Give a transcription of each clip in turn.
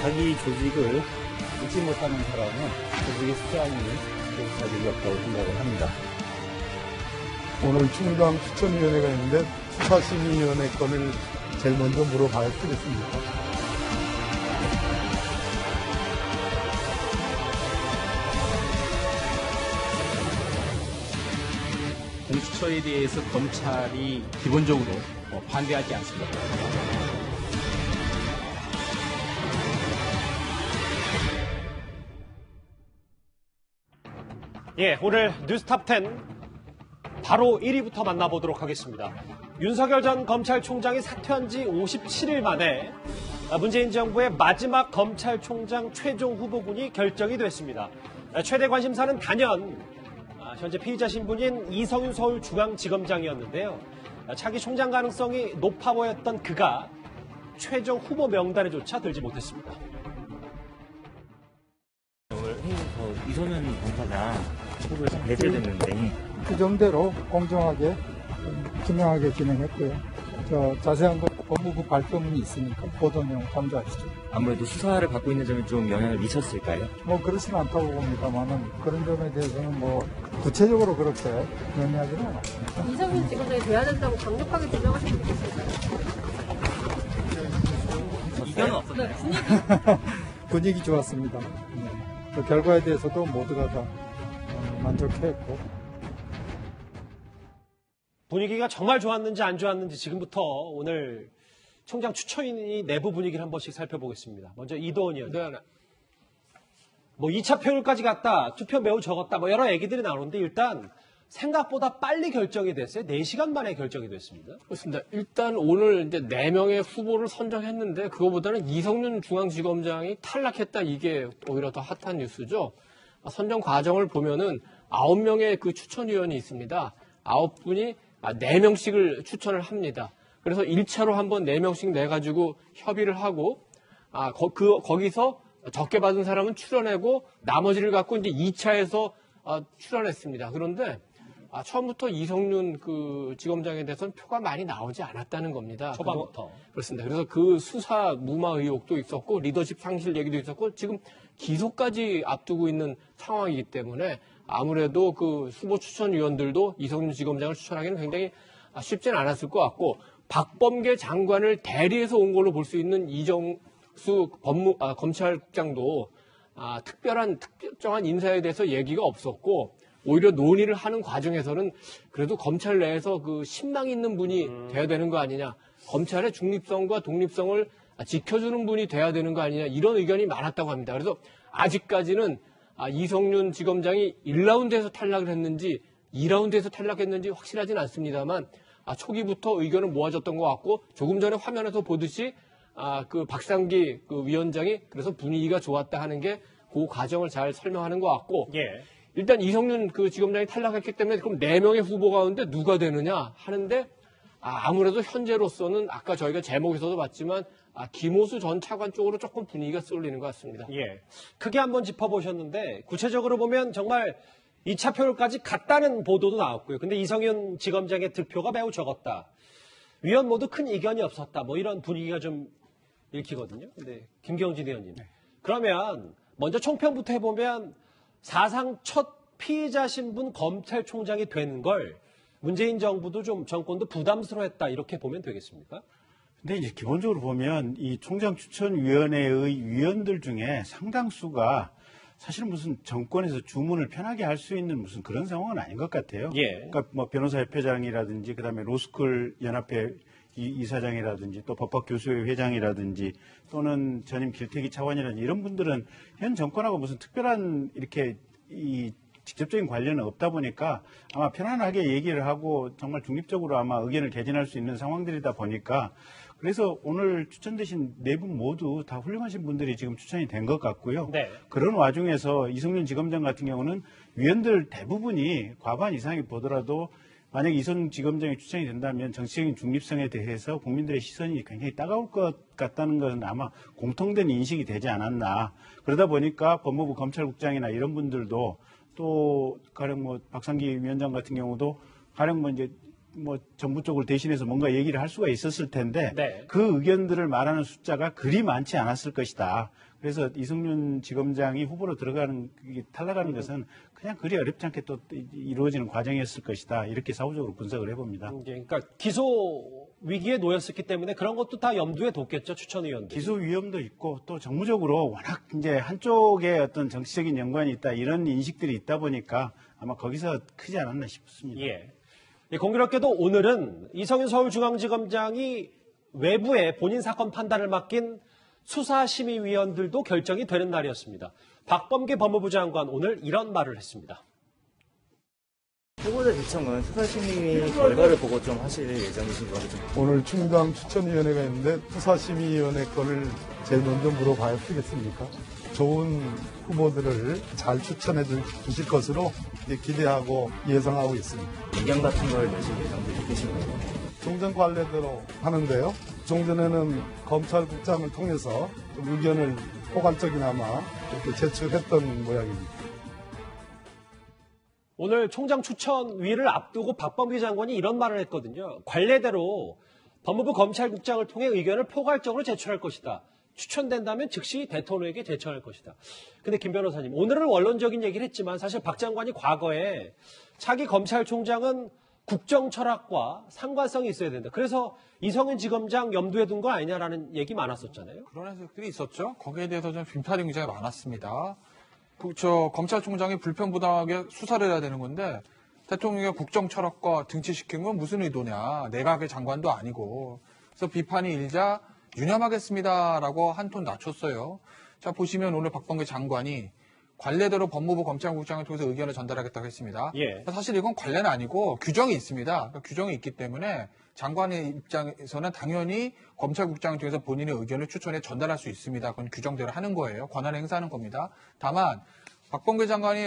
자기 조직을 잊지 못하는 사람은 조직의 수장이 자격이 없다고 생각을 합니다. 오늘 충당 추천위원회가 있는데 수사심의위원회 건을 제일 먼저 물어봐야 되겠습니까? 공수처에 대해서 검찰이 기본적으로 반대하지 않습니다. 예, 오늘 뉴스탑10 바로 1위부터 만나보도록 하겠습니다. 윤석열 전 검찰총장이 사퇴한 지 57일 만에 문재인 정부의 마지막 검찰총장 최종 후보군이 결정이 됐습니다. 최대 관심사는 단연 현재 피의자 신분인 이성윤 서울중앙지검장이었는데요. 차기 총장 가능성이 높아 보였던 그가 최종 후보 명단에조차 들지 못했습니다. 오늘 회의에서 이성윤 검사장 후보에서 배제됐는데 규정대로 공정하게 투명하게 진행했고요. 자세한 것 법무부 발표문이 있으니까 보도 내용 참조하시죠. 아무래도 수사를 받고 있는 점이 좀 영향을 미쳤을까요? 그렇지는 않다고 봅니다만은 그런 점에 대해서는 구체적으로 그렇게 논의하지는 않았습니다. 이성윤 지검장이 돼야 된다고 강력하게 주장하시는 분 있을까요? 이견은 없었나요? 분위기 좋았습니다. 그 결과에 대해서도 모두가 다 만족했고. 분위기가 정말 좋았는지 안 좋았는지 지금부터 오늘 총장 추천인이 내부 분위기를 한 번씩 살펴보겠습니다. 먼저 이도원 의원. 네. 2차 표율까지 갔다. 투표 매우 적었다. 여러 얘기들이 나오는데 일단 생각보다 빨리 결정이 됐어요. 4시간 만에 결정이 됐습니다. 그렇습니다. 일단 오늘 이제 4명의 후보를 선정했는데 그거보다는 이성윤 중앙지검장이 탈락했다. 이게 오히려 더 핫한 뉴스죠. 선정 과정을 보면은 9명의 그 추천위원이 있습니다. 9분이 4명씩을 추천을 합니다. 그래서 1차로 한번 4명씩 내가지고 협의를 하고, 거기서 적게 받은 사람은 추려내고, 나머지를 갖고 이제 2차에서 추려냈습니다. 그런데, 처음부터 이성윤 그 지검장에 대해서는 표가 많이 나오지 않았다는 겁니다. 초반부터. 그렇습니다. 그래서 그 수사 무마 의혹도 있었고, 리더십 상실 얘기도 있었고, 지금 기소까지 앞두고 있는 상황이기 때문에, 아무래도 그 후보 추천위원들도 이성윤 지검장을 추천하기는 굉장히 쉽지는 않았을 것 같고, 박범계 장관을 대리해서 온 걸로 볼 수 있는 이정수 검찰국장도 특정한 인사에 대해서 얘기가 없었고, 오히려 논의를 하는 과정에서는 그래도 검찰 내에서 그 신망 있는 분이 돼야 되는 거 아니냐, 검찰의 중립성과 독립성을 지켜주는 분이 돼야 되는 거 아니냐, 이런 의견이 많았다고 합니다. 그래서 아직까지는 이성윤 지검장이 1라운드에서 탈락을 했는지 2라운드에서 탈락했는지 확실하진 않습니다만 초기부터 의견은 모아졌던 것 같고, 조금 전에 화면에서 보듯이 그 박상기 그 위원장이 그래서 분위기가 좋았다 하는 게 그 과정을 잘 설명하는 것 같고, 예. 일단 이성윤 그 지검장이 탈락했기 때문에 그럼 4명의 후보 가운데 누가 되느냐 하는데, 아무래도 현재로서는 아까 저희가 제목에서도 봤지만 김호수 전 차관 쪽으로 조금 분위기가 쏠리는 것 같습니다. 예. 크게 한번 짚어보셨는데 구체적으로 보면 정말 2차 표율까지 갔다는 보도도 나왔고요. 근데 이성윤 지검장의 득표가 매우 적었다. 위원 모두 큰 이견이 없었다. 이런 분위기가 좀 읽히거든요. 근데 김경진 의원님. 그러면 먼저 총평부터 해보면 사상 첫 피의자 신분 검찰총장이 되는 걸 문재인 정부도 좀 정권도 부담스러워했다. 이렇게 보면 되겠습니까? 근데 이제 기본적으로 보면 이 총장추천위원회의 위원들 중에 상당수가 사실은 무슨 정권에서 주문을 편하게 할 수 있는 무슨 그런 상황은 아닌 것 같아요. 예. 그러니까 변호사협회장이라든지 그다음에 로스쿨 연합회 이사장이라든지 또 법학교수회 회장이라든지 또는 전임 길태기 차관이라든지 이런 분들은 현 정권하고 무슨 특별한 이렇게 이 직접적인 관련은 없다 보니까 아마 편안하게 얘기를 하고 정말 중립적으로 아마 의견을 개진할 수 있는 상황들이다 보니까 그래서 오늘 추천되신 4분 모두 다 훌륭하신 분들이 지금 추천이 된 것 같고요. 네. 그런 와중에서 이성윤 지검장 같은 경우는 위원들 대부분이 과반 이상이 보더라도 만약 이성윤 지검장이 추천이 된다면 정치적인 중립성에 대해서 국민들의 시선이 굉장히 따가울 것 같다는 것은 아마 공통된 인식이 되지 않았나. 그러다 보니까 법무부 검찰국장이나 이런 분들도 또 가령 뭐 박상기 위원장 같은 경우도 가령 뭐 이제 뭐 정부 쪽을 대신해서 뭔가 얘기를 할 수가 있었을 텐데 네. 그 의견들을 말하는 숫자가 그리 많지 않았을 것이다. 그래서 이성윤 지검장이 후보로 탈락하는 것은 그냥 그리 어렵지 않게 또 이루어지는 과정이었을 것이다. 이렇게 사후적으로 분석을 해봅니다. 그러니까 기소 위기에 놓였었기 때문에 그런 것도 다 염두에 뒀겠죠, 추천위원들. 기소 위험도 있고 또 정무적으로 워낙 이제 한쪽에 어떤 정치적인 연관이 있다 이런 인식들이 있다 보니까 아마 거기서 크지 않았나 싶습니다. 예. 공교롭게도 오늘은 이성윤 서울중앙지검장이 외부에 본인 사건 판단을 맡긴 수사심의위원들도 결정이 되는 날이었습니다. 박범계 법무부 장관 오늘 이런 말을 했습니다. 후보자 요청은 수사심의 결과를 보고 좀 하실 예정이신 거죠? 오늘 충당 추천위원회가 있는데 수사심의위원회 거를 제일 먼저 물어봐야 되겠습니까? 좋은 후보들을 잘 추천해 주실 것으로 기대하고 예상하고 있습니다. 의견 같은 걸 내실 예정도 있으신 거예요? 종전 관례대로 하는데요. 종전에는 검찰국장을 통해서 좀 의견을 포괄적이나마 이렇게 제출했던 모양입니다. 오늘 총장 추천위를 앞두고 박범계 장관이 이런 말을 했거든요. 관례대로 법무부 검찰국장을 통해 의견을 포괄적으로 제출할 것이다. 추천된다면 즉시 대통령에게 제청할 것이다. 근데 김 변호사님, 오늘은 원론적인 얘기를 했지만 사실 박 장관이 과거에 차기 검찰총장은 국정 철학과 상관성이 있어야 된다. 그래서 이성윤 지검장 염두에 둔 거 아니냐라는 얘기 많았었잖아요. 그런 해석들이 있었죠. 거기에 대해서 좀 비판이 굉장히 많았습니다. 검찰총장이 불편부당하게 수사를 해야 되는 건데 대통령의 국정 철학과 등치시킨 건 무슨 의도냐. 내각의 장관도 아니고. 그래서 비판이 일자 유념하겠습니다라고 한 톤 낮췄어요. 자, 보시면 오늘 박범계 장관이 관례대로 법무부 검찰국장을 통해서 의견을 전달하겠다고 했습니다. 예. 사실 이건 관례는 아니고 규정이 있습니다. 그러니까 규정이 있기 때문에 장관의 입장에서는 당연히 검찰국장을 통해서 본인의 의견을 추천해 전달할 수 있습니다. 그건 규정대로 하는 거예요. 권한을 행사하는 겁니다. 다만 박범계 장관이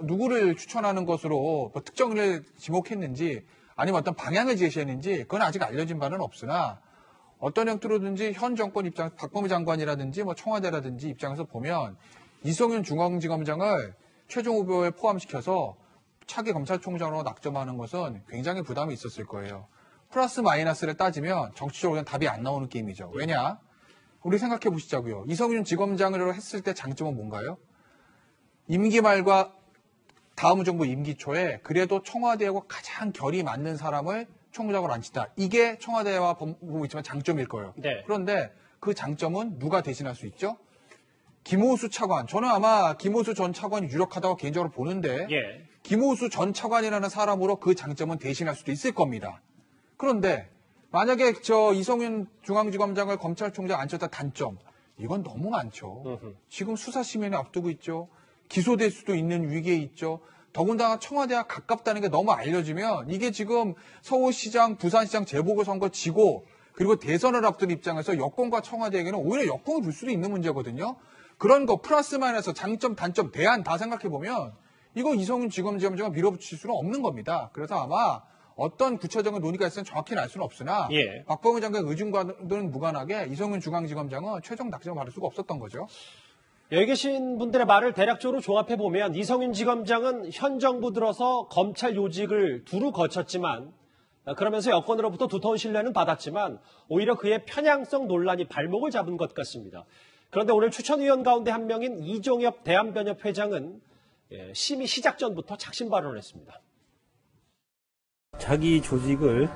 누구를 추천하는 것으로 뭐 특정을 지목했는지 아니면 어떤 방향을 제시했는지 그건 아직 알려진 바는 없으나 어떤 형태로든지 현 정권 입장, 박범계 장관이라든지 뭐 청와대라든지 입장에서 보면 이성윤 중앙지검장을 최종 후보에 포함시켜서 차기 검찰총장으로 낙점하는 것은 굉장히 부담이 있었을 거예요. 플러스 마이너스를 따지면 정치적으로는 답이 안 나오는 게임이죠. 왜냐? 우리 생각해 보시자고요. 이성윤 지검장으로 했을 때 장점은 뭔가요? 임기 말과 다음 정부 임기 초에 그래도 청와대하고 가장 결이 맞는 사람을 총장으로 앉힌다. 이게 청와대와 법무부 있지만 장점일 거예요. 네. 그런데 그 장점은 누가 대신할 수 있죠? 김호수 차관. 저는 아마 김호수 전 차관이 유력하다고 개인적으로 보는데 예. 김호수 전 차관이라는 사람으로 그 장점은 대신할 수도 있을 겁니다. 그런데 만약에 이성윤 중앙지검장을 검찰총장 앉혔다 단점. 이건 너무 많죠. 지금 수사심의를 앞두고 있죠. 기소될 수도 있는 위기에 있죠. 더군다나 청와대와 가깝다는 게 너무 알려지면 이게 지금 서울시장, 부산시장 재보궐선거 지고 그리고 대선을 앞둔 입장에서 여권과 청와대에게는 오히려 역공을 줄 수도 있는 문제거든요. 그런 거 플러스 마이너스 장점, 단점, 대안 다 생각해보면 이거 이성윤 지검장을 밀어붙일 수는 없는 겁니다. 그래서 아마 어떤 구체적인 논의가 있으면 정확히는 알 수는 없으나 예. 박범계 장관의 의중과는 무관하게 이성윤 중앙지검장은 최종 낙점을 받을 수가 없었던 거죠. 여기 계신 분들의 말을 대략적으로 종합해보면 이성윤 지검장은 현 정부 들어서 검찰 요직을 두루 거쳤지만 그러면서 여권으로부터 두터운 신뢰는 받았지만 오히려 그의 편향성 논란이 발목을 잡은 것 같습니다. 그런데 오늘 추천위원 가운데 한 명인 이종엽 대한변협 회장은 심의 시작 전부터 작심 발언을 했습니다. 자기 조직을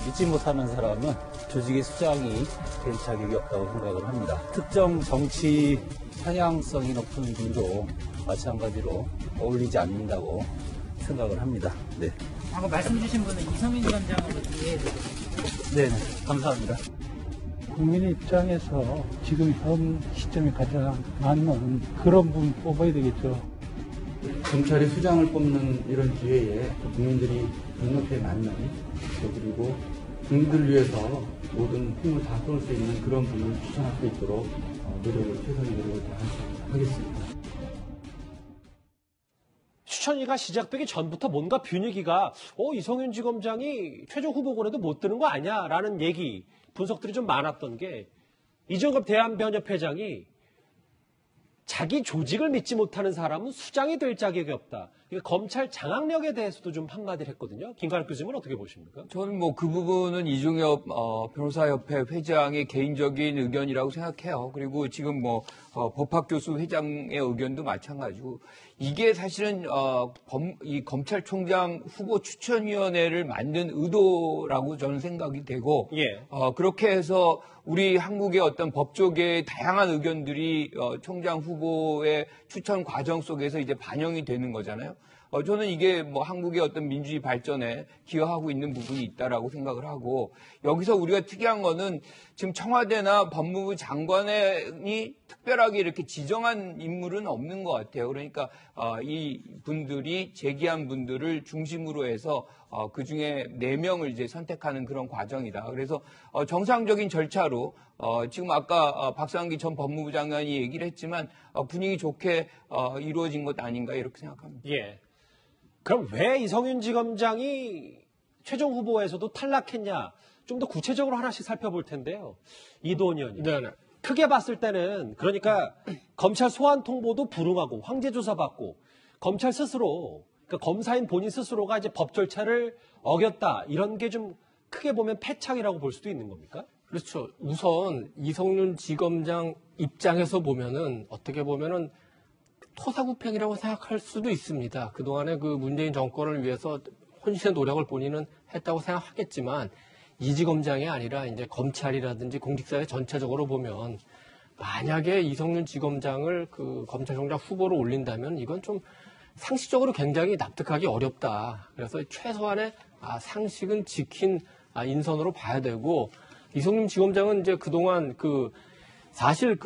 믿지 못하는 사람은 조직의 수장이 될 자격이 없다고 생각을 합니다. 특정 정치 편향성이 높은 분도 마찬가지로 어울리지 않는다고 생각을 합니다. 네. 방금 말씀 주신 분은 이성윤 위원장으로 이해해도 네, 감사합니다. 국민 입장에서 지금 현 시점에 가장 맞는 그런 분 뽑아야 되겠죠. 검찰의 수장을 뽑는 이런 기회에 국민들이 눈높이에 맞는 그리고 국민들을 위해서 모든 힘을 다 쏠 수 있는 그런 분을 추천할 수 있도록 최선의 노력을 다하겠습니다. 추천위가 시작되기 전부터 뭔가 분위기가 이성윤 지검장이 최종 후보군에도 못 드는 거 아니야라는 얘기 분석들이 좀 많았던 게 이종섭 대한변협회장이 자기 조직을 믿지 못하는 사람은 수장이 될 자격이 없다. 그러니까 검찰 장악력에 대해서도 좀 한마디를 했거든요. 김관욱 교수님은 어떻게 보십니까? 저는 뭐 그 부분은 이종엽 변호사협회 회장의 개인적인 의견이라고 생각해요. 그리고 지금 뭐 법학교수 회장의 의견도 마찬가지고 이게 사실은 이 검찰총장 후보 추천위원회를 만든 의도라고 저는 생각이 되고 그렇게 해서 우리 한국의 어떤 법조계의 다양한 의견들이 총장 후보의 추천 과정 속에서 이제 반영이 되는 거잖아요. 저는 이게 뭐 한국의 어떤 민주주의 발전에 기여하고 있는 부분이 있다라고 생각을 하고 여기서 우리가 특이한 거는 지금 청와대나 법무부 장관이 특별하게 이렇게 지정한 인물은 없는 것 같아요. 그러니까 이 분들이 제기한 분들을 중심으로 해서 그 중에 4명을 이제 선택하는 그런 과정이다. 그래서 정상적인 절차로 지금 아까 박상기 전 법무부 장관이 얘기를 했지만 분위기 좋게 이루어진 것 아닌가 이렇게 생각합니다. 예. 그럼 왜 이성윤 지검장이 최종 후보에서도 탈락했냐? 좀 더 구체적으로 하나씩 살펴볼 텐데요. 이도원 의원님. 네네. 크게 봤을 때는 그러니까 검찰 소환 통보도 불응하고 황제 조사 받고 검찰 스스로 그러니까 검사인 본인 스스로가 이제 법 절차를 어겼다 이런 게 좀 크게 보면 패착이라고 볼 수도 있는 겁니까? 그렇죠. 우선 이성윤 지검장 입장에서 보면은 어떻게 보면은 토사구팽이라고 생각할 수도 있습니다. 그동안에 그 문재인 정권을 위해서 혼신의 노력을 본인은 했다고 생각하겠지만 이 지검장이 아니라 이제 검찰이라든지 공직사회 전체적으로 보면 만약에 이성윤 지검장을 그 검찰총장 후보로 올린다면 이건 좀 상식적으로 굉장히 납득하기 어렵다. 그래서 최소한의 상식은 지킨 인선으로 봐야 되고 이성윤 지검장은 이제 그동안 사실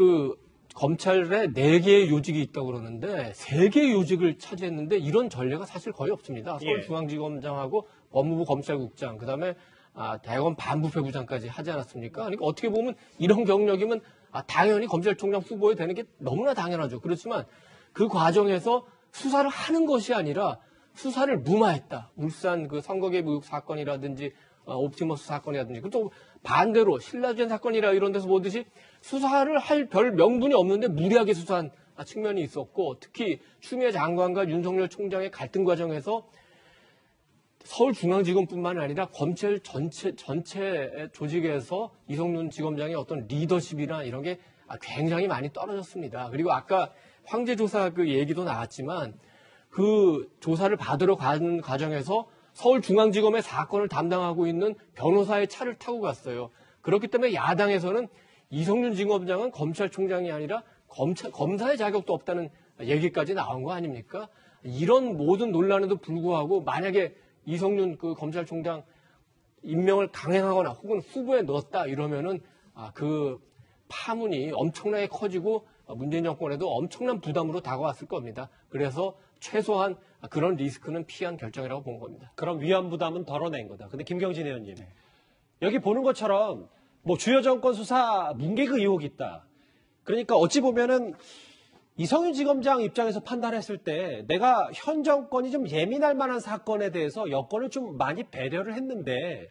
검찰에 4개의 요직이 있다고 그러는데 3개의 요직을 차지했는데 이런 전례가 사실 거의 없습니다. 서울중앙지검장하고 법무부 검찰국장, 그다음에 대검 반부패부장까지 하지 않았습니까? 그러니까 어떻게 보면 이런 경력이면 당연히 검찰총장 후보에 되는 게 너무나 당연하죠. 그렇지만 그 과정에서 수사를 하는 것이 아니라 수사를 무마했다. 울산 그 선거 개입 의혹 사건이라든지 옵티머스 사건이라든지 또 반대로 신라젠 사건이라 이런 데서 보듯이 수사를 할 별 명분이 없는데 무리하게 수사한 측면이 있었고 특히 추미애 장관과 윤석열 총장의 갈등 과정에서 서울중앙지검뿐만 아니라 검찰 전체 조직에서 이성윤 지검장의 어떤 리더십이나 이런 게 굉장히 많이 떨어졌습니다. 그리고 아까 황제조사 그 얘기도 나왔지만 그 조사를 받으러 가는 과정에서 서울중앙지검의 사건을 담당하고 있는 변호사의 차를 타고 갔어요. 그렇기 때문에 야당에서는 이성윤 지검장은 검찰총장이 아니라 검사의 자격도 없다는 얘기까지 나온 거 아닙니까? 이런 모든 논란에도 불구하고 만약에 이성윤 그 검찰총장 임명을 강행하거나 혹은 후보에 넣었다 이러면은 그 파문이 엄청나게 커지고 문재인 정권에도 엄청난 부담으로 다가왔을 겁니다. 그래서 최소한 그런 리스크는 피한 결정이라고 본 겁니다. 그럼 위험 부담은 덜어낸 거다. 근데 김경진 의원님, 여기 보는 것처럼 뭐 주요 정권 수사 문계그 의혹이 있다. 그러니까 어찌 보면은 이성윤 지검장 입장에서 판단했을 때 내가 현 정권이 좀 예민할 만한 사건에 대해서 여권을 좀 많이 배려를 했는데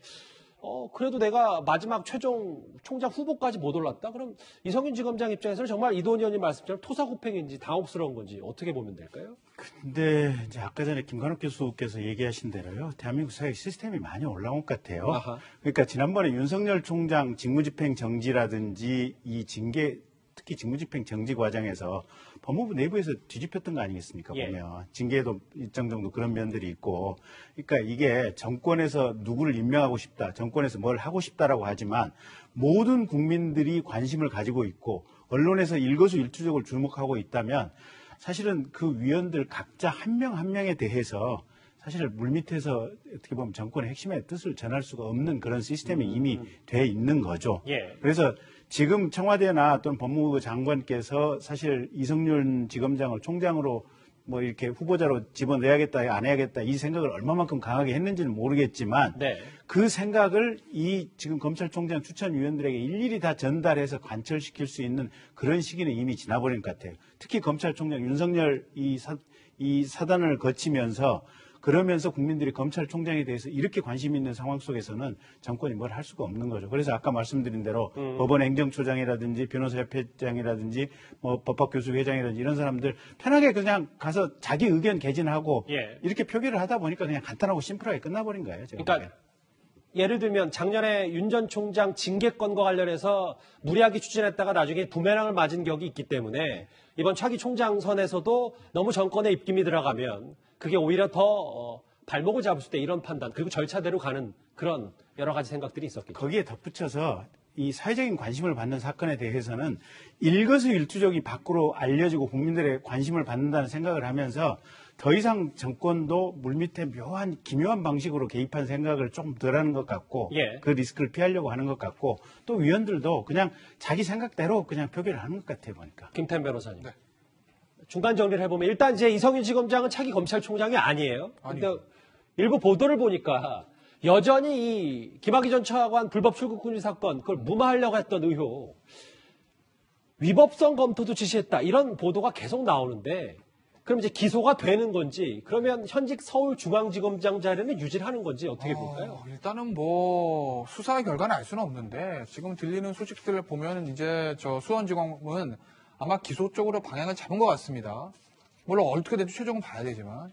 그래도 내가 마지막 최종 총장 후보까지 못 올랐다? 그럼 이성윤 지검장 입장에서는 정말 이도원 의원님 말씀처럼 토사구팽인지 당혹스러운 건지 어떻게 보면 될까요? 근데 이제 아까 전에 김관욱 교수께서 얘기하신 대로요. 대한민국 사회 시스템이 많이 올라온 것 같아요. 그러니까 지난번에 윤석열 총장 직무집행 정지라든지 이 징계 특히 직무집행 정지 과정에서 법무부 내부에서 뒤집혔던 거 아니겠습니까? 보면 징계도 일정 정도 그런 면들이 있고, 그러니까 이게 정권에서 누구를 임명하고 싶다, 정권에서 뭘 하고 싶다라고 하지만 모든 국민들이 관심을 가지고 있고 언론에서 일거수일투족을 주목하고 있다면 사실은 그 위원들 각자 한 명 한 명에 대해서 사실 물밑에서 어떻게 보면 정권의 핵심의 뜻을 전할 수가 없는 그런 시스템이 이미 돼 있는 거죠. 그래서 지금 청와대나 또는 법무부 장관께서 사실 이성윤 지검장을 총장으로 뭐 이렇게 후보자로 집어내야겠다, 안 해야겠다 이 생각을 얼마만큼 강하게 했는지는 모르겠지만 그 생각을 이 지금 검찰총장 추천위원들에게 일일이 다 전달해서 관철시킬 수 있는 그런 시기는 이미 지나버린 것 같아요. 특히 검찰총장 윤석열 이 사단을 거치면서 그러면서 국민들이 검찰총장에 대해서 이렇게 관심 있는 상황 속에서는 정권이 뭘 할 수가 없는 거죠. 그래서 아까 말씀드린 대로 법원 행정처장이라든지 변호사협회장이라든지 뭐 법학교수회장이라든지 이런 사람들 편하게 그냥 가서 자기 의견 개진하고 예. 이렇게 표기를 하다 보니까 그냥 간단하고 심플하게 끝나버린 거예요. 제가 그러니까 예를 들면 작년에 윤 전 총장 징계권과 관련해서 무리하게 추진했다가 나중에 부메랑을 맞은 격이 있기 때문에 이번 차기 총장 선에서도 너무 정권에 입김이 들어가면 그게 오히려 더 발목을 잡을 수 있다 이런 판단 그리고 절차대로 가는 그런 여러 가지 생각들이 있었겠죠. 거기에 덧붙여서 이 사회적인 관심을 받는 사건에 대해서는 일거수일투족이 밖으로 알려지고 국민들의 관심을 받는다는 생각을 하면서 더 이상 정권도 물밑에 묘한 기묘한 방식으로 개입한 생각을 조금 덜하는 것 같고 예. 그 리스크를 피하려고 하는 것 같고 또 위원들도 그냥 자기 생각대로 그냥 표기를 하는 것 같아요 보니까. 김태현 변호사님. 네. 중간 정리를 해보면 일단 이제 이성윤 지검장은 차기 검찰총장이 아니에요. 근데 일부 보도를 보니까 여전히 이 김학의 전 차관 불법 출국 금지 사건 그걸 무마하려고 했던 의혹 위법성 검토도 지시했다 이런 보도가 계속 나오는데 그럼 이제 기소가 되는 건지 그러면 현직 서울중앙지검장 자리는 유지를 하는 건지 어떻게 볼까요? 일단은 뭐 수사 결과는 알 수는 없는데 지금 들리는 소식들을 보면 이제 저 수원지검은 아마 기소 쪽으로 방향을 잡은 것 같습니다. 물론 어떻게 될지 최종은 봐야 되지만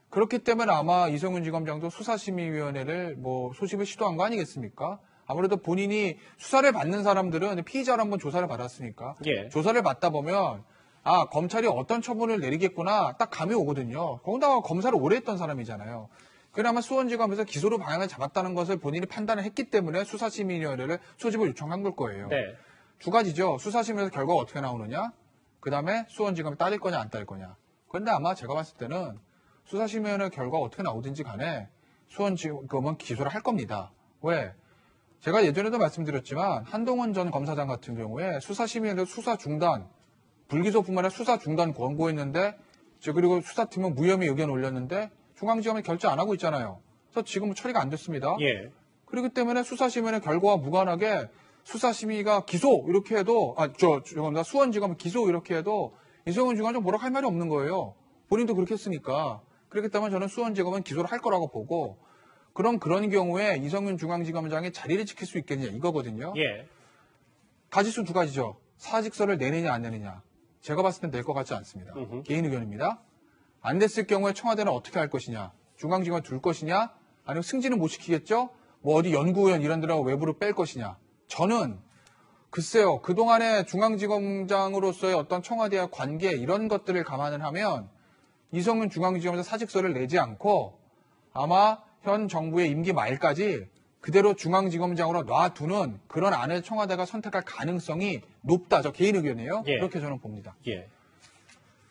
그렇기 때문에 아마 이성윤 지검장도 수사심의위원회를 뭐 소집을 시도한 거 아니겠습니까? 아무래도 본인이 수사를 받는 사람들은 피의자로 한번 조사를 받았으니까 예. 조사를 받다 보면 아 검찰이 어떤 처분을 내리겠구나 딱 감이 오거든요. 거기다가 검사를 오래 했던 사람이잖아요. 그나마 수원지검에서 기소로 방향을 잡았다는 것을 본인이 판단을 했기 때문에 수사심의위원회를 소집을 요청한 걸 거예요. 네. 두 가지죠. 수사심에서 결과가 어떻게 나오느냐, 그 다음에 수원지검이 따를 거냐 안 따를 거냐. 그런데 아마 제가 봤을 때는 수사심의위원회 결과가 어떻게 나오든지 간에 수원지검은 기소를 할 겁니다. 왜? 제가 예전에도 말씀드렸지만 한동훈 전 검사장 같은 경우에 수사심의위원회 수사 중단, 불기소뿐만 아니라 수사 중단 권고했는데 그리고 수사팀은 무혐의 의견 올렸는데 중앙지검이 결재 안 하고 있잖아요. 그래서 지금은 처리가 안 됐습니다. 예. 그렇기 때문에 수사심의위원회 결과와 무관하게 수사심의가 기소 이렇게 해도 죄송합니다. 수원지검 기소 이렇게 해도 이성윤 지검장 뭐라고 할 말이 없는 거예요. 본인도 그렇게 했으니까. 그렇기 때문에 저는 수원지검은 기소를 할 거라고 보고 그런 경우에 이성윤 중앙지검장이 자리를 지킬 수 있겠냐 이거거든요. 예. 가지수 두 가지죠. 사직서를 내느냐 안 내느냐. 제가 봤을 땐 낼 것 같지 않습니다. 개인 의견입니다. 안 됐을 경우에 청와대는 어떻게 할 것이냐. 중앙지검에 둘 것이냐. 아니면 승진은 못 시키겠죠. 뭐 어디 연구위원 이런 데라고 외부로 뺄 것이냐. 저는 글쎄요. 그동안의 중앙지검장으로서의 어떤 청와대와 관계 이런 것들을 감안을 하면 이성윤 중앙지검에서 사직서를 내지 않고 아마 현 정부의 임기 말까지 그대로 중앙지검장으로 놔두는 그런 안을 청와대가 선택할 가능성이 높다. 저 개인 의견이에요. 예. 그렇게 저는 봅니다. 예.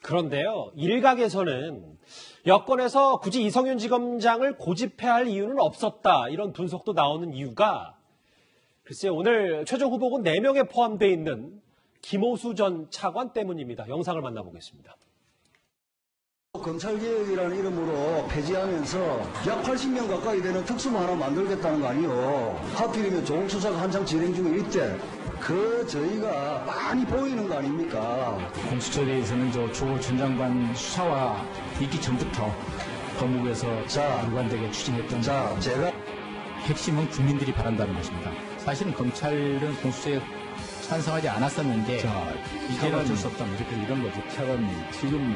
그런데요. 일각에서는 여권에서 굳이 이성윤 지검장을 고집해야 할 이유는 없었다. 이런 분석도 나오는 이유가 글쎄요. 오늘 최종 후보군 4명에 포함되어 있는 김호수 전 차관 때문입니다. 영상을 만나보겠습니다. 검찰개혁이라는 이름으로 폐지하면서 약 80명 가까이 되는 특수부 하나 만들겠다는 거 아니에요. 하필이면 조국 수사가 한창 진행 중에 이때 저희가 많이 보이는 거 아닙니까? 공수처에서는 조국 전 장관 수사와 있기 전부터 법무부에서 일관되게 추진했던 제가 핵심은 국민들이 바란다는 것입니다. 사실은 검찰은 공수처에 찬성하지 않았었는데 이제는 어쩔 수 없다 이런 거죠. 차관님 지금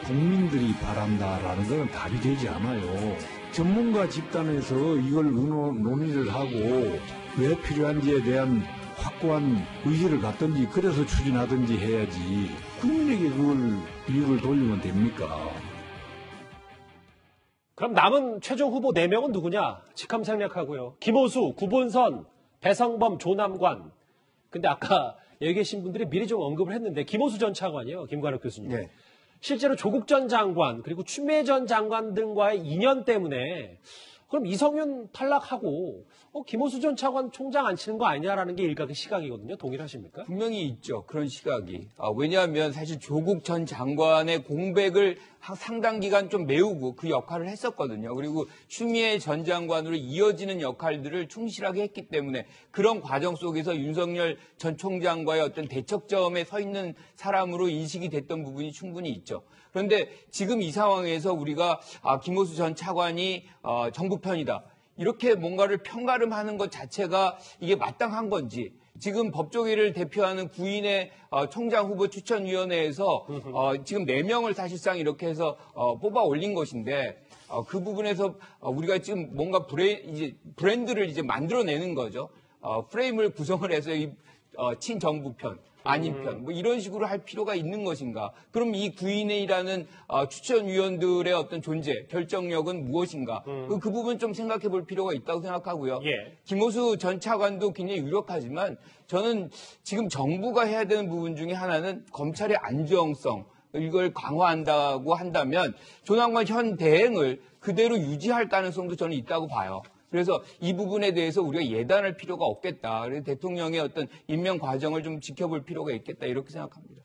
국민들이 바란다라는 건 답이 되지 않아요. 전문가 집단에서 이걸 논의를 하고 왜 필요한지에 대한 확고한 의지를 갖든지 그래서 추진하든지 해야지 국민에게 그걸 이유를 돌리면 됩니까? 그럼 남은 최종 후보 4명은 누구냐? 직함생략하고요. 김호수, 구본선, 배성범, 조남관. 근데 아까 여기 계신 분들이 미리 좀 언급을 했는데 김호수 전 차관이요. 김관욱 교수님. 네. 실제로 조국 전 장관 그리고 추미애 전 장관 등과의 인연 때문에 그럼 이성윤 탈락하고 김호수 전 차관 총장 앉히는 거 아니냐라는 게 일각의 시각이거든요. 동일하십니까? 분명히 있죠. 그런 시각이. 왜냐하면 사실 조국 전 장관의 공백을 상당 기간 좀 메우고 그 역할을 했었거든요. 그리고 추미애 전 장관으로 이어지는 역할들을 충실하게 했기 때문에 그런 과정 속에서 윤석열 전 총장과의 어떤 대척점에 서 있는 사람으로 인식이 됐던 부분이 충분히 있죠. 그런데 지금 이 상황에서 우리가 김호수 전 차관이 정부 편이다. 이렇게 뭔가를 편가름하는 것 자체가 이게 마땅한 건지 지금 법조계를 대표하는 구인의 총장 후보 추천위원회에서 지금 4명을 사실상 이렇게 해서 뽑아 올린 것인데 그 부분에서 우리가 지금 뭔가 브랜드를 이제 만들어내는 거죠. 프레임을 구성을 해서 이 친정부 편, 아닌 편, 뭐 이런 식으로 할 필요가 있는 것인가? 그럼 이 구인회의라는 추천위원들의 어떤 존재, 결정력은 무엇인가? 그 부분 좀 생각해 볼 필요가 있다고 생각하고요. 예. 김호수 전 차관도 굉장히 유력하지만 저는 지금 정부가 해야 되는 부분 중에 하나는 검찰의 안정성, 이걸 강화한다고 한다면 조남관 현 대행을 그대로 유지할 가능성도 저는 있다고 봐요. 그래서 이 부분에 대해서 우리가 예단할 필요가 없겠다. 그래서 대통령의 어떤 임명 과정을 좀 지켜볼 필요가 있겠다. 이렇게 생각합니다.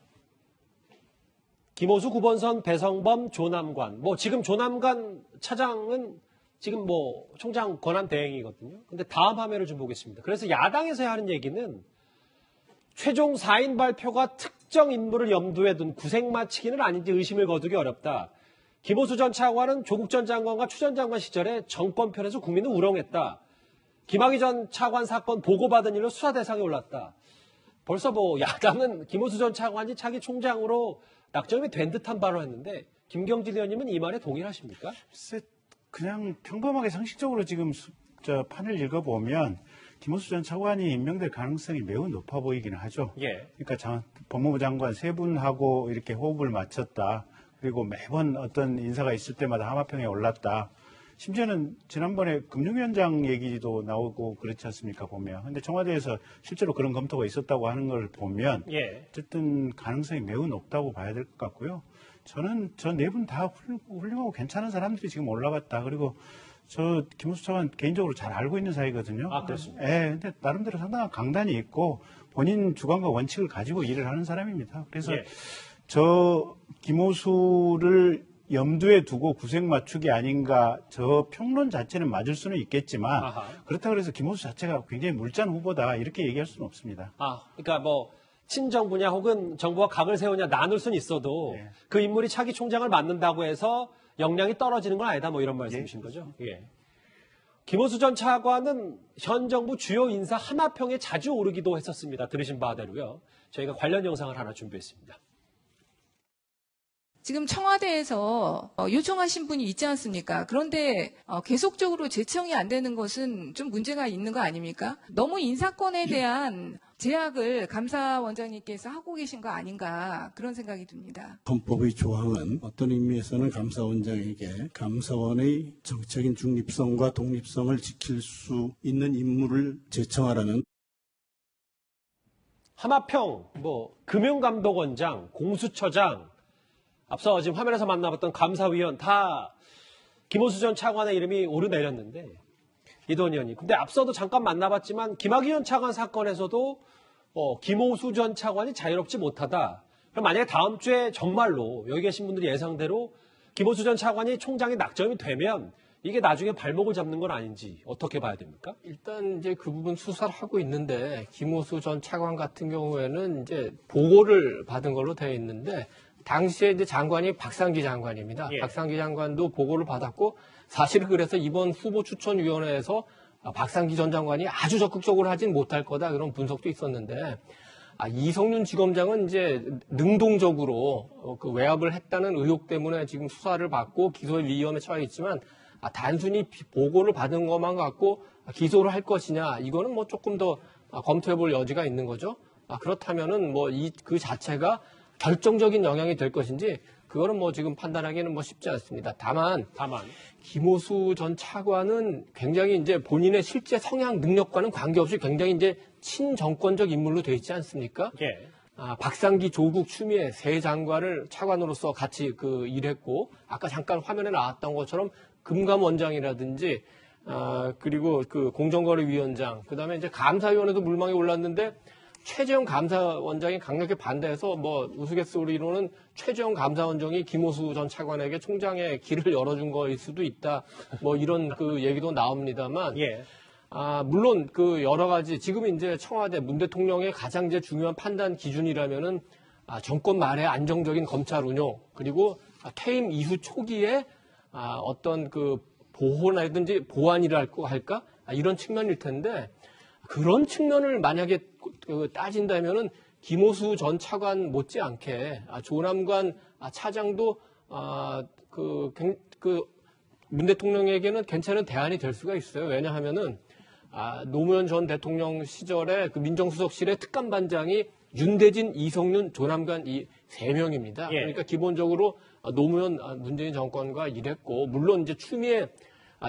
김호수 9번선 배성범 조남관. 뭐 지금 조남관 차장은 지금 뭐 총장 권한 대행이거든요. 근데 다음 화면을 좀 보겠습니다. 그래서 야당에서 하는 얘기는 최종 4인 발표가 특정 인물을 염두에 둔 구색 맞추기는 아닌지 의심을 거두기 어렵다. 김호수 전 차관은 조국 전 장관과 추 전 장관 시절에 정권편에서 국민을 우롱했다. 김학의 전 차관 사건 보고받은 일로 수사 대상에 올랐다. 벌써 뭐 야당은 김호수 전 차관이 차기 총장으로 낙점이 된 듯한 발언을 했는데 김경진 의원님은 이 말에 동일하십니까? 글쎄, 그냥 평범하게 상식적으로 지금 판을 읽어보면 김호수 전 차관이 임명될 가능성이 매우 높아 보이기는 하죠. 예. 그러니까 법무부 장관 3분하고 이렇게 호흡을 맞췄다. 그리고 매번 어떤 인사가 있을 때마다 하마평에 올랐다. 심지어는 지난번에 금융위원장 얘기도 나오고 그렇지 않습니까, 보면. 근데 청와대에서 실제로 그런 검토가 있었다고 하는 걸 보면 예. 어쨌든 가능성이 매우 높다고 봐야 될 것 같고요. 저는 저 4분 다 훌륭하고 괜찮은 사람들이 지금 올라갔다. 그리고 저 김호수 차관 개인적으로 잘 알고 있는 사이거든요. 아, 그렇습니다. 예, 근데 나름대로 상당한 강단이 있고 본인 주관과 원칙을 가지고 일을 하는 사람입니다. 그래서 예. 저 김호수를 염두에 두고 구색 맞추기 아닌가, 저 평론 자체는 맞을 수는 있겠지만 그렇다고 해서 김호수 자체가 굉장히 물잔 후보다 이렇게 얘기할 수는 없습니다. 그러니까 뭐 친정부냐 혹은 정부가 각을 세우냐 나눌 수는 있어도 예. 그 인물이 차기 총장을 맡는다고 해서 역량이 떨어지는 건 아니다, 뭐 이런 말씀이신 거죠? 예. 김호수 전 차관은 현 정부 주요 인사 하마평에 자주 오르기도 했었습니다. 들으신 바대로요. 저희가 관련 영상을 하나 준비했습니다. 지금 청와대에서 요청하신 분이 있지 않습니까? 그런데 계속적으로 제청이 안 되는 것은 좀 문제가 있는 거 아닙니까? 너무 인사권에 대한 제약을 감사원장님께서 하고 계신 거 아닌가 그런 생각이 듭니다. 헌법의 조항은 어떤 의미에서는 감사원장에게 감사원의 정책적인 중립성과 독립성을 지킬 수 있는 임무를 제청하라는 하마평, 금융감독원장, 공수처장, 앞서 지금 화면에서 만나봤던 감사위원 다 김호수 전 차관의 이름이 오르내렸는데 이도원 의원님. 근데 앞서도 잠깐 만나봤지만 김학의 전 차관 사건에서도 김호수 전 차관이 자유롭지 못하다. 그럼 만약에 다음 주에 정말로 여기 계신 분들이 예상대로 김호수 전 차관이 총장이 낙점이 되면 이게 나중에 발목을 잡는 건 아닌지 어떻게 봐야 됩니까? 일단 이제 그 부분 수사를 하고 있는데 김호수 전 차관 같은 경우에는 이제 보고를 받은 걸로 되어 있는데 당시에 이제 장관이 박상기 장관입니다. 예. 박상기 장관도 보고를 받았고 사실은 그래서 이번 후보 추천위원회에서 박상기 전 장관이 아주 적극적으로 하진 못할 거다 그런 분석도 있었는데 이성윤 지검장은 이제 능동적으로 그 외압을 했다는 의혹 때문에 지금 수사를 받고 기소의 위험에 처해 있지만 단순히 보고를 받은 것만 갖고 기소를 할 것이냐 이거는 뭐 조금 더 검토해 볼 여지가 있는 거죠. 그렇다면은 뭐 그 자체가 결정적인 영향이 될 것인지 그거는 뭐 지금 판단하기는 뭐 쉽지 않습니다. 다만 김호수 전 차관은 굉장히 이제 본인의 실제 성향 능력과는 관계없이 굉장히 이제 친정권적 인물로 돼 있지 않습니까? 예. 박상기, 조국, 추미애 세 장관을 차관으로서 같이 일했고 아까 잠깐 화면에 나왔던 것처럼 금감원장이라든지 그리고 그 공정거래위원장 그다음에 이제 감사위원회도 물망에 올랐는데 최재형 감사원장이 강력히 반대해서 뭐 우스갯소리로는 최재형 감사원장이 김호수 전 차관에게 총장의 길을 열어준 거일 수도 있다. 뭐 이런 그 얘기도 나옵니다만. 예. 물론 그 여러 가지 지금 이제 청와대 문 대통령의 가장 이제 중요한 판단 기준이라면은 정권 말의 안정적인 검찰 운용 그리고 퇴임 이후 초기에 어떤 그 보호라든지 보완이랄까 할까 이런 측면일 텐데 그런 측면을 만약에 따진다면은 김호수 전 차관 못지않게 조남관 차장도 문 대통령에게는 괜찮은 대안이 될 수가 있어요. 왜냐하면은 노무현 전 대통령 시절에 그 민정수석실의 특감반장이 윤대진, 이성윤, 조남관 이 3명입니다. 예. 그러니까 기본적으로 노무현 문재인 정권과 일했고 물론 이제 추미애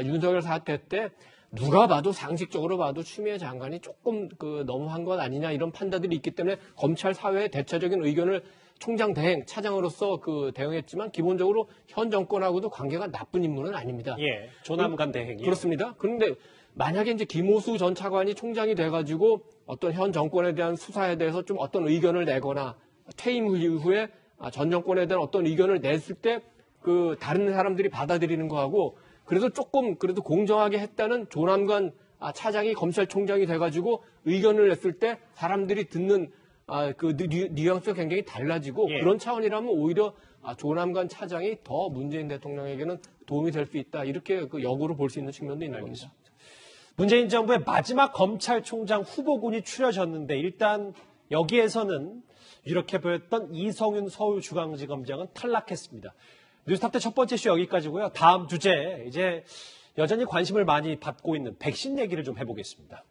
윤석열 사태 때 누가 봐도 상식적으로 봐도 추미애 장관이 조금 너무한 것 아니냐 이런 판단들이 있기 때문에 검찰 사회의 대체적인 의견을 총장 대행, 차장으로서 대응했지만 기본적으로 현 정권하고도 관계가 나쁜 인물은 아닙니다. 예, 조남관 대행이. 그렇습니다. 그런데 만약에 이제 김호수 전 차관이 총장이 돼가지고 어떤 현 정권에 대한 수사에 대해서 좀 어떤 의견을 내거나 퇴임 이후에 전 정권에 대한 어떤 의견을 냈을 때 다른 사람들이 받아들이는 거하고 그래서 조금 그래도 공정하게 했다는 조남관 차장이 검찰총장이 돼가지고 의견을 냈을 때 사람들이 듣는 뉘앙스가 굉장히 달라지고 예. 그런 차원이라면 오히려 조남관 차장이 더 문재인 대통령에게는 도움이 될 수 있다 이렇게 역으로 볼 수 있는 측면도 있는 겁니다. 문재인 정부의 마지막 검찰총장 후보군이 추려졌는데 일단 여기에서는 이렇게 보였던 이성윤 서울중앙지검장은 탈락했습니다. 뉴스탑 첫 번째 쇼 여기까지고요. 다음 주제 이제 여전히 관심을 많이 받고 있는 백신 얘기를 좀 해보겠습니다.